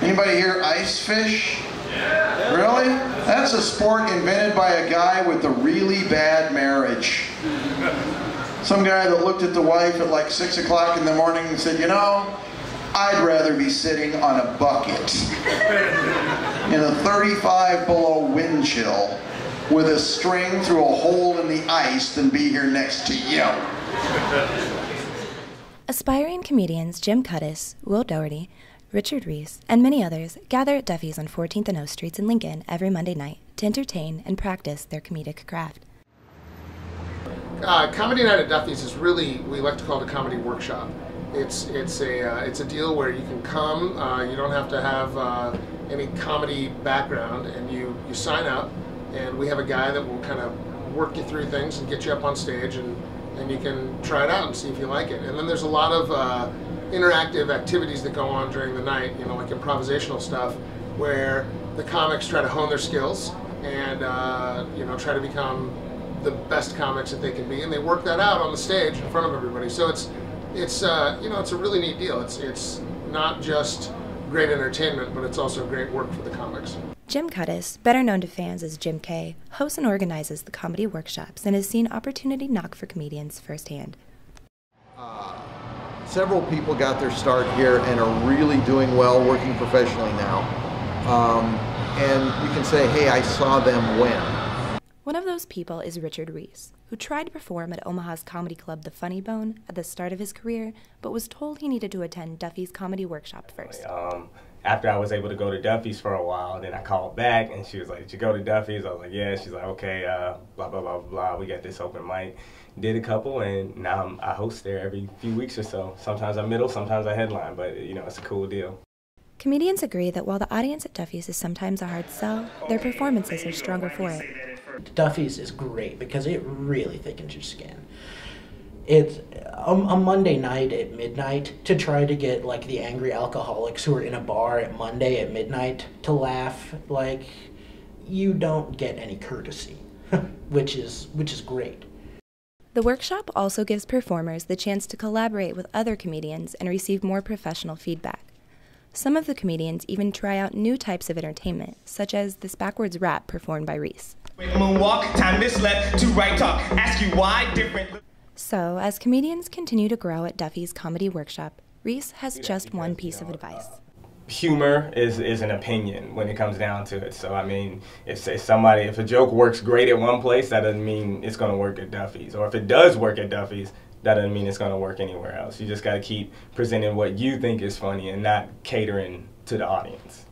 Anybody here ice fish? Yeah. Really? That's a sport invented by a guy with a really bad marriage. Some guy that looked at the wife at like 6 o'clock in the morning and said, you know, I'd rather be sitting on a bucket in a 35 below wind chill with a string through a hole in the ice than be here next to you. Aspiring comedians Jim Cudis, Will Doherty, Richard Reese, and many others gather at Duffy's on 14th and O Streets in Lincoln every Monday night to entertain and practice their comedic craft. Comedy night at Duffy's is really, we like to call it a comedy workshop. It's a deal where you can come, you don't have to have any comedy background, and you sign up, and we have a guy that will kind of work you through things and get you up on stage, and you can try it out and see if you like it. And then there's a lot of interactive activities that go on during the night, you know, like improvisational stuff, where the comics try to hone their skills and you know, try to become the best comics that they can be, and they work that out on the stage in front of everybody. So it's you know, it's a really neat deal. It's not just great entertainment, but it's also great work for the comics. Jim Cudis, better known to fans as Jim K., hosts and organizes the comedy workshops and has seen opportunity knock for comedians firsthand. Several people got their start here and are really doing well, working professionally now. And we can say, hey, I saw them when. One of those people is Richard Reese, who tried to perform at Omaha's comedy club The Funny Bone at the start of his career, but was told he needed to attend Duffy's comedy workshop first. After I was able to go to Duffy's for a while, then I called back and she was like, did you go to Duffy's? I was like, yeah. She's like, okay, blah, blah, blah, blah. We got this open mic. Did a couple, and now I host there every few weeks or so. Sometimes I middle, sometimes I headline, but you know, it's a cool deal. Comedians agree that while the audience at Duffy's is sometimes a hard sell, their performances are stronger for it. Duffy's is great because it really thickens your skin. It's a Monday night at midnight to try to get like the angry alcoholics who are in a bar at Monday at midnight to laugh. Like, you don't get any courtesy, which is great. The workshop also gives performers the chance to collaborate with other comedians and receive more professional feedback. Some of the comedians even try out new types of entertainment, such as this backwards rap performed by Reese. Moonwalk, time this left to right talk. Ask you why different. So, as comedians continue to grow at Duffy's comedy workshop, Reese has just one piece of advice. Humor is an opinion when it comes down to it. So I mean, if a joke works great at one place, that doesn't mean it's going to work at Duffy's. Or if it does work at Duffy's, that doesn't mean it's going to work anywhere else. You just got to keep presenting what you think is funny and not catering to the audience.